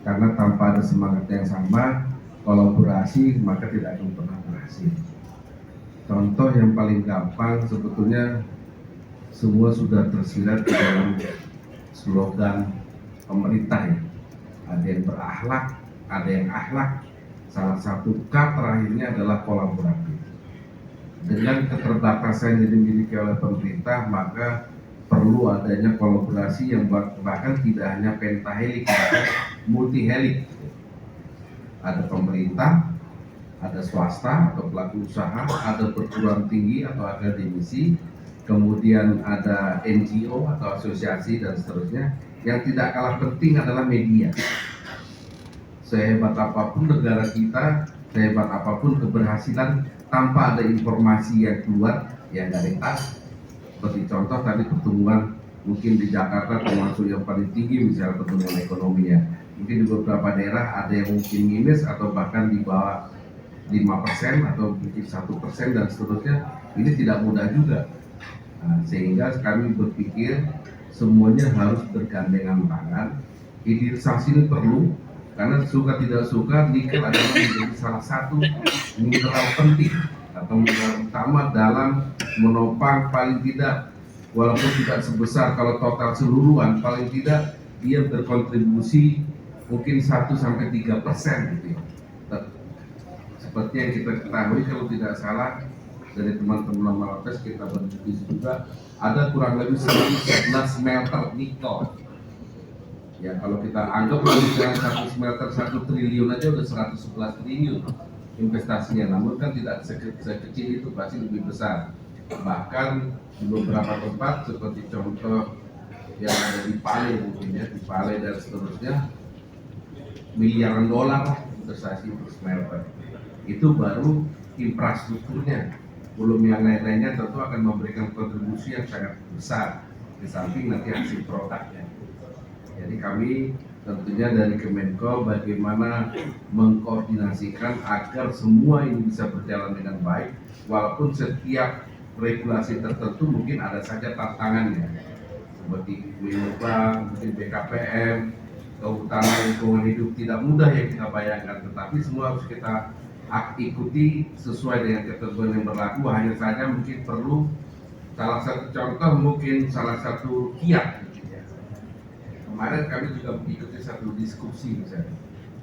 Karena tanpa ada semangat yang sama, kolaborasi, maka tidak akan pernah berhasil. Contoh yang paling gampang sebetulnya semua sudah tersirat di dalam slogan pemerintah ya. Ada yang berakhlak, ada yang akhlak. Salah satu K terakhirnya adalah kolaboratif. Dengan keterbatasan yang dimiliki oleh pemerintah, maka perlu adanya kolaborasi yang bahkan tidak hanya pentahelik, bahkan multihelik. Ada pemerintah, ada swasta atau pelaku usaha, ada perguruan tinggi atau akademisi, kemudian ada NGO atau asosiasi dan seterusnya. Yang tidak kalah penting adalah media. Sehebat apapun negara kita, sehebat apapun keberhasilan, tanpa ada informasi yang keluar, yang dari tas. Seperti contoh tadi pertumbuhan mungkin di Jakarta termasuk yang paling tinggi misalnya pertumbuhan ekonominya. Mungkin di beberapa daerah ada yang mungkin minus atau bahkan di bawah 5% atau mungkin 1% dan seterusnya. Ini tidak mudah juga. Sehingga kami berpikir semuanya harus bergandengan tangan. Hilirisasi ini perlu, karena suka tidak suka nikel adalah menjadi salah satu mineral penting atau mineral utama dalam menopang paling tidak, walaupun tidak sebesar kalau total seluruhan, paling tidak dia berkontribusi mungkin 1-3% gitu ya. Seperti yang kita ketahui, kalau tidak salah dari teman-teman Malapes kita berdiskusi juga, ada kurang lebih 111 smelter nikel. Ya kalau kita anggap dengan satu smelter 1 triliun aja udah 111 triliun investasinya, namun kan tidak sekecil itu, pasti lebih besar. Bahkan di beberapa tempat seperti contoh yang ada di Pale mungkin ya, di Pale dan seterusnya, miliaran dolar investasi untuk smelter. Itu baru infrastrukturnya, belum yang lain-lainnya tentu akan memberikan kontribusi yang sangat besar di samping nanti hasil produknya. Jadi kami tentunya dari Kemenko bagaimana mengkoordinasikan agar semua ini bisa berjalan dengan baik, walaupun setiap regulasi tertentu mungkin ada saja tantangannya, seperti Biobank, mungkin BKPM, kehutanan lingkungan hidup, tidak mudah yang kita bayangkan, tetapi semua harus kita ikuti sesuai dengan ketentuan yang berlaku. Hanya saja mungkin perlu salah satu contoh, mungkin salah satu kiat. Kemarin kami juga mengikuti satu diskusi misalnya,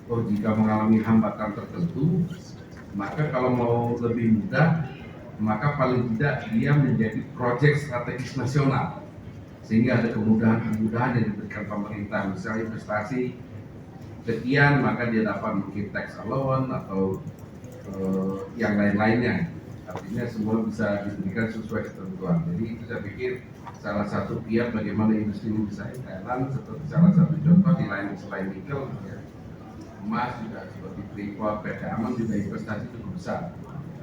jika mengalami hambatan tertentu, maka kalau mau lebih mudah, maka paling tidak dia menjadi proyek strategis nasional, sehingga ada kemudahan-kemudahan yang diberikan pemerintah. Misalnya investasi sekian, maka dia dapat mungkin tax allowance atau yang lain-lainnya. Artinya semua bisa diberikan sesuai ketentuan. Jadi itu saya pikir salah satu kiat bagaimana industri ini bisa jalan. Seperti salah satu contoh di lain selain nikel, ya, emas juga seperti Freeport, PT Aman juga investasi cukup besar.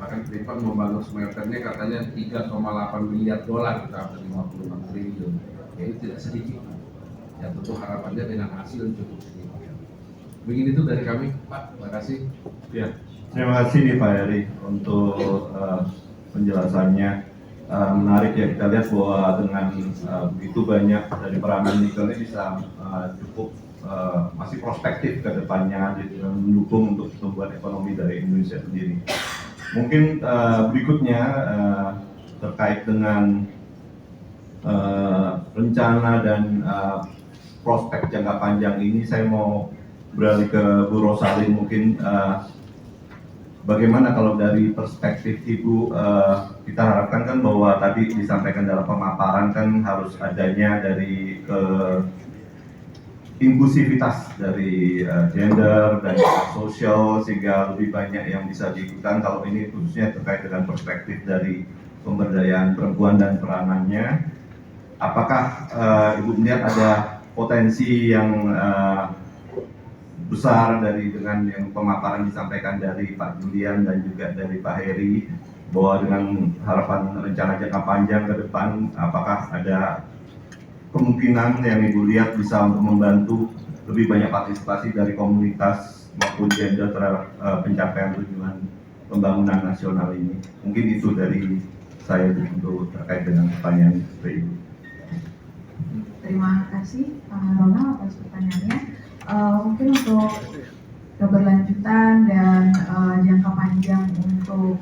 Bahkan Freeport membangun smelternya katanya 3,8 miliar dolar, kita hampir 56 triliun. Ya itu tidak sedikit. Ya tentu harapannya dengan hasil yang cukup signifikan. Begini itu dari kami, Pak. Terima kasih. Ya. Terima kasih nih Pak Heri untuk penjelasannya. Menarik ya, kita lihat bahwa dengan begitu banyak dari peranan nikel ini bisa cukup masih prospektif ke depannya dan mendukung untuk pertumbuhan ekonomi dari Indonesia sendiri. Mungkin berikutnya terkait dengan rencana dan prospek jangka panjang ini, saya mau beralih ke Bu Rosalin. Mungkin bagaimana kalau dari perspektif Ibu, kita harapkan kan bahwa tadi disampaikan dalam pemaparan kan harus adanya dari inklusivitas dari gender dan sosial, sehingga lebih banyak yang bisa diikutan. Kalau ini khususnya terkait dengan perspektif dari pemberdayaan perempuan dan peranannya, apakah Ibu melihat ada potensi yang besar dari dengan yang pemaparan disampaikan dari Pak Julian dan juga dari Pak Heri, bahwa dengan harapan rencana jangka panjang ke depan, apakah ada kemungkinan yang Ibu lihat bisa untuk membantu lebih banyak partisipasi dari komunitas maupun gender terhadap pencapaian tujuan pembangunan nasional ini? Mungkin itu dari saya untuk terkait dengan pertanyaan Ibu. Terima kasih Pak Ronald atas pertanyaannya. Mungkin untuk keberlanjutan dan jangka panjang untuk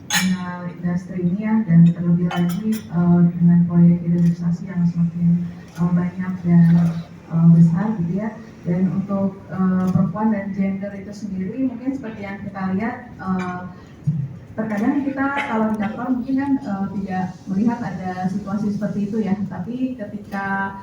dengan industri ini ya, dan terlebih lagi dengan proyek hilirisasi yang semakin banyak dan besar gitu ya. Dan untuk perempuan dan gender itu sendiri mungkin seperti yang kita lihat, terkadang kita kalau di kantor mungkin kan tidak melihat ada situasi seperti itu ya, tapi ketika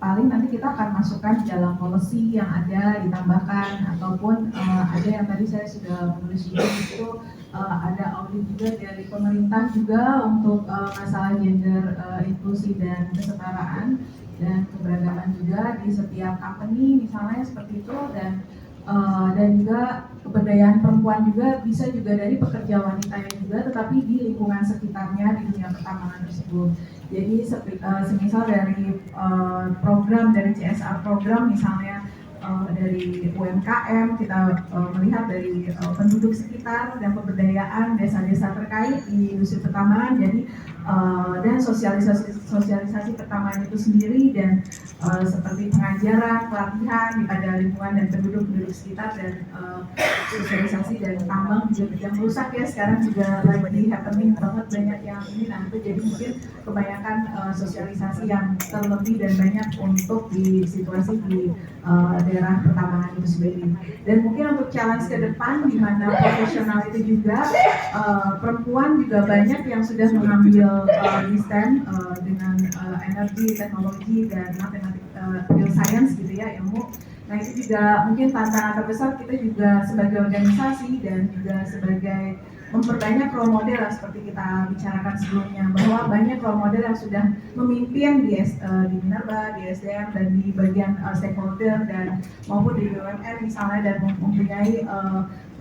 paling nanti kita akan masukkan di dalam policy yang ada, ditambahkan, ataupun ada yang tadi saya sudah menulis juga itu ada audit juga dari pemerintah juga untuk masalah gender, inklusi dan kesetaraan dan keberagaman juga di setiap company misalnya seperti itu. Dan juga keberdayaan perempuan juga bisa juga dari pekerja wanitanya juga, tetapi di lingkungan sekitarnya di dunia pertambangan tersebut. Jadi semisal dari program dari CSR program misalnya dari UMKM, kita melihat dari penduduk sekitar dan pemberdayaan desa-desa terkait di industri pertambangan. Jadi dan sosialisasi pertambangan itu sendiri, dan seperti pengajaran, pelatihan pada lingkungan dan penduduk sekitar, dan sosialisasi dan tambang juga yang rusak ya sekarang juga lagi happening banget, banyak yang ini. Nah itu jadi mungkin kebanyakan sosialisasi yang terlebih dan banyak untuk di situasi di daerah pertambangan itu sendiri. Dan mungkin untuk challenge ke depan di mana profesional itu juga perempuan juga banyak yang sudah mengambil di STEM dengan energi, teknologi dan matematik, bioscience gitu ya, ilmu. Nah itu juga mungkin tantangan terbesar kita juga sebagai organisasi dan juga sebagai memperbanyak role model seperti kita bicarakan sebelumnya, bahwa banyak role model yang sudah memimpin di Minerba, di SDM dan di bagian stakeholder dan maupun di BUMN misalnya, dan mempunyai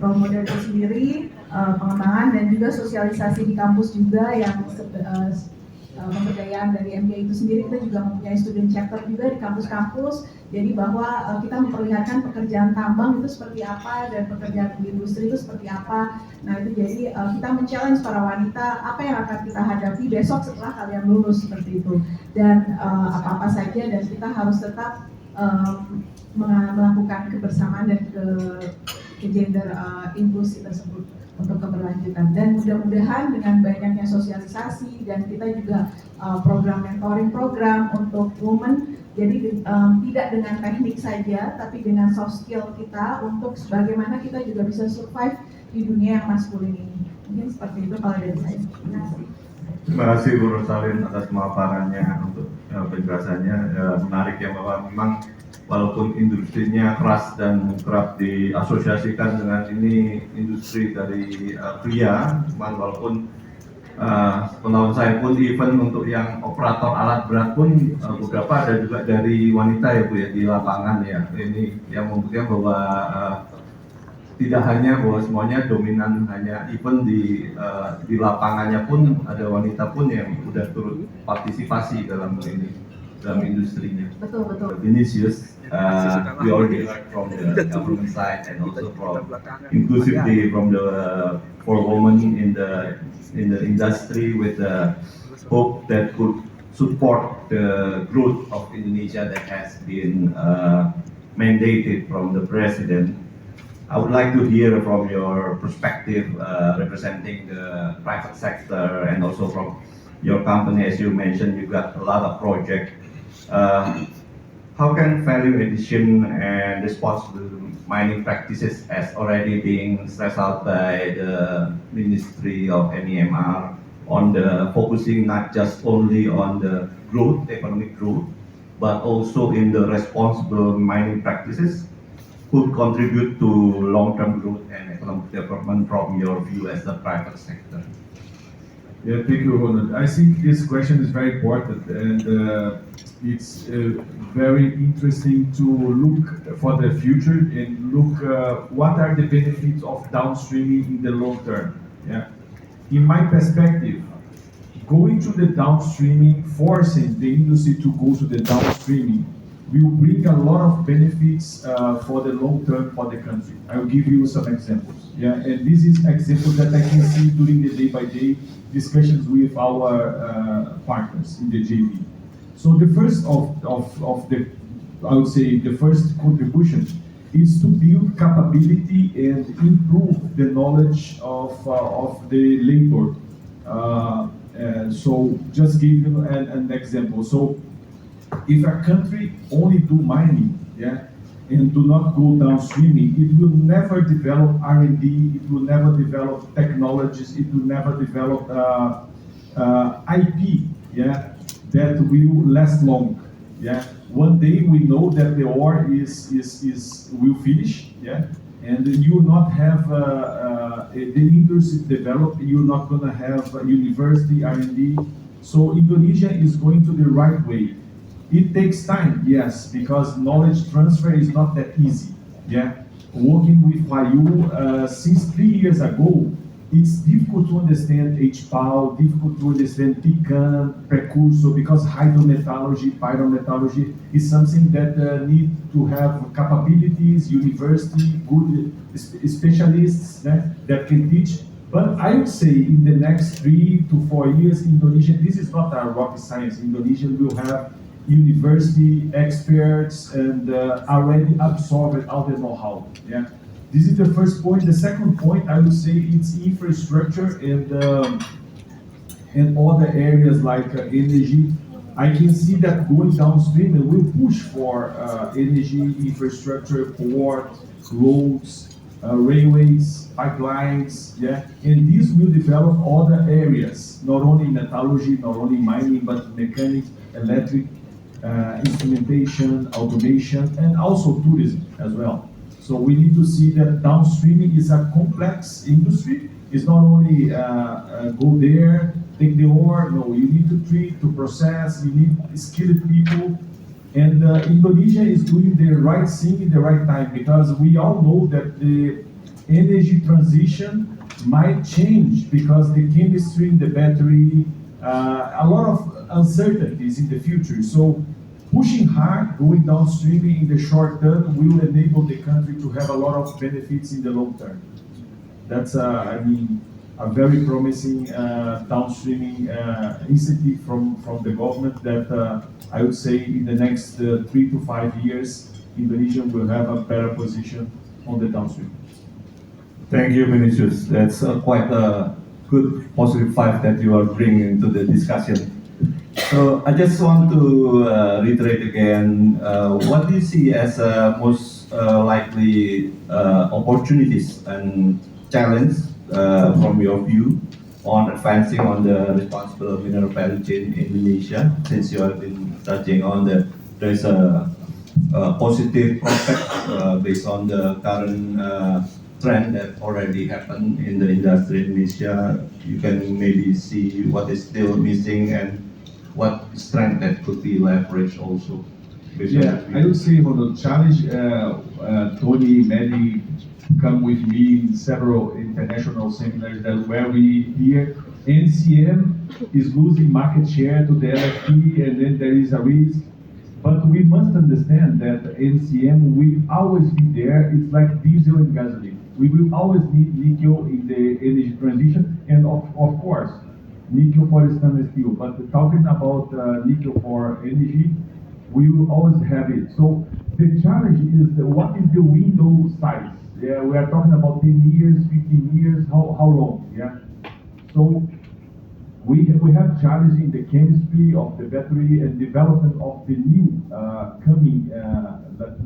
role model itu sendiri, pengembangan dan juga sosialisasi di kampus juga yang pemberdayaan dari MGA itu sendiri. Kita juga mempunyai student chapter juga di kampus-kampus, jadi bahwa kita memperlihatkan pekerjaan tambang itu seperti apa dan pekerjaan di industri itu seperti apa. Nah itu jadi kita men-challenge para wanita apa yang akan kita hadapi besok setelah kalian lulus seperti itu, dan apa-apa saja, dan kita harus tetap melakukan kebersamaan dan ke gender inklusi tersebut untuk keberlanjutan. Dan mudah-mudahan dengan banyaknya sosialisasi dan kita juga program mentoring program untuk women, jadi tidak dengan teknik saja tapi dengan soft skill kita untuk bagaimana kita juga bisa survive di dunia yang maskulin ini. Mungkin seperti itu kalau dari saya. Terima kasih. Terima kasih Bu Rosalin atas pemaparannya, untuk penjelasannya. Menarik ya, bahwa memang walaupun industrinya keras dan kerap diasosiasikan dengan ini industri dari pria, cuman walaupun pengetahuan saya pun event untuk yang operator alat berat pun beberapa ada juga dari wanita ya Bu ya, di lapangan ya. Ini yang membuktikan bahwa tidak hanya bahwa semuanya dominan hanya event di lapangannya pun ada wanita pun yang sudah turut partisipasi dalam ini, dalam industrinya. Betul. Vinicius, we already heard from the government side and also from inclusively from the for women in the industry, with the hope that could support the growth of Indonesia that has been mandated from the president. I would like to hear from your perspective, representing the private sector and also from your company. As you mentioned, you got a lot of projects. How can value addition and responsible mining practices, as already being stressed out by the Ministry of MEMR, on the focusing not just only on the growth, economic growth, but also in the responsible mining practices, could contribute to long-term growth and economic development from your view as the private sector? Yeah, thank you, Ronald. I think this question is very important, and it's very interesting to look for the future and look what are the benefits of downstreaming in the long term. Yeah, in my perspective, going to the downstreaming, forcing the industry to go to the downstreaming, will bring a lot of benefits for the long term for the country. I will give you some examples. Yeah, and this is examples that I can see during the day-by-day discussions with our partners in the JV. So the first of the I would say the first contribution is to build capability and improve the knowledge of the labor. And so just give you an example. So if a country only do mining, yeah, and do not go downstreaming, it will never develop R&D, it will never develop technologies, it will never develop IP, yeah, that will last long, yeah. One day we know that the ore will finish, yeah, and you will not have the industry develop. You're not going to have university R&D. So Indonesia is going to the right way. It takes time, yes, because knowledge transfer is not that easy. Yeah, working with Huayou since 3 years ago, it's difficult to understand HPAL, difficult to understand PCAM, precursor, because hydrometallurgy, pyrometallurgy is something that need to have capabilities, university, good specialists that can teach. But I would say in the next 3 to 4 years, Indonesia, this is not a rocket science. Indonesia will have university experts and already absorbed all the know-how. Yeah, this is the first point. The second point, I would say, it's infrastructure and other areas like energy. I can see that going downstream and will push for energy infrastructure, port, roads, railways, pipelines, yeah, and this will develop other areas, not only metallurgy, not only mining, but mechanics, electric, instrumentation, automation, and also tourism as well. So we need to see that downstreaming is a complex industry. It's not only go there, take the ore. No, you need to treat, to process. You need skilled people. And Indonesia is doing the right thing in the right time, because we all know that the energy transition might change because the chemistry in the battery, a lot of uncertainties in the future. So pushing hard, going downstream in the short term will enable the country to have a lot of benefits in the long term. That's, I mean, a very promising downstreaming initiative from the government that I would say in the next 3 to 5 years, Indonesia will have a better position on the downstream. Thank you, Vinicius. That's quite a good positive vibe that you are bringing to the discussion. So I just want to reiterate again, what do you see as most likely opportunities and challenges from your view on advancing on the responsible mineral value chain in Indonesia, since you have been touching on that there's a positive prospect based on the current trend that already happened in the industry in Indonesia. You can maybe see what is still missing and what strength that could be leveraged also. Yeah, I would say for the challenge, Tony, Manny come with me in several international seminars that where we hear NCM is losing market share to the LFP, and then there is a risk. But we must understand that NCM will always be there. It's like diesel and gasoline. We will always need nickel in the energy transition, and of course, nickel for stainless steel. But talking about nickel for energy, we will always have it. So the challenge is what is the window size? Yeah, we are talking about 10 years, 15 years, how long? Yeah. So we have challenges in the chemistry of the battery and development of the new coming,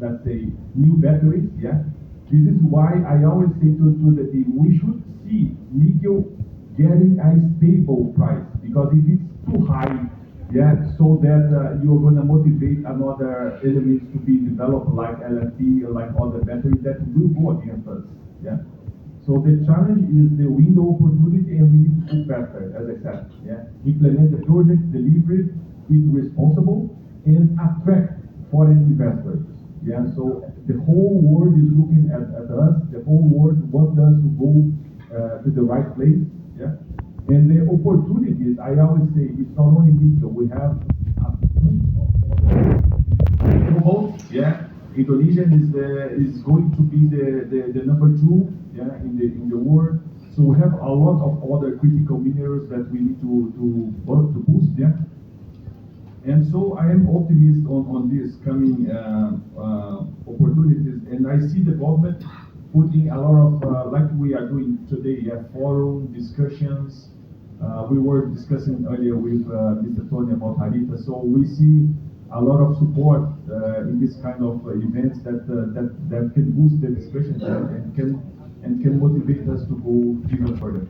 let's say, new batteries. Yeah. This is why I always say to the team, we should see nickel getting a stable price, because if it's too high, yeah, so that you're going to motivate another elements to be developed like LFP or like other batteries that will go against us. Yeah. So the challenge is the window opportunity, and we need to move faster, as I said. Yeah. Implement the project, deliver it, be responsible, and attract foreign investors. Yeah. So the whole world is looking at us. The whole world wants us to go to the right place. Yeah. And the opportunities, I always say, it's not only nickel. We have a bunch of other. Yeah. Indonesia is going to be the number 2, yeah, in the world. So we have a lot of other critical minerals that we need to boost, yeah. And so I am optimist on this coming opportunities, and I see the government putting a lot of, like we are doing today, forum discussions. We were discussing earlier with Mr. Tony about Harita, so we see a lot of support in this kind of events that can boost the discussion and can motivate us to go even further.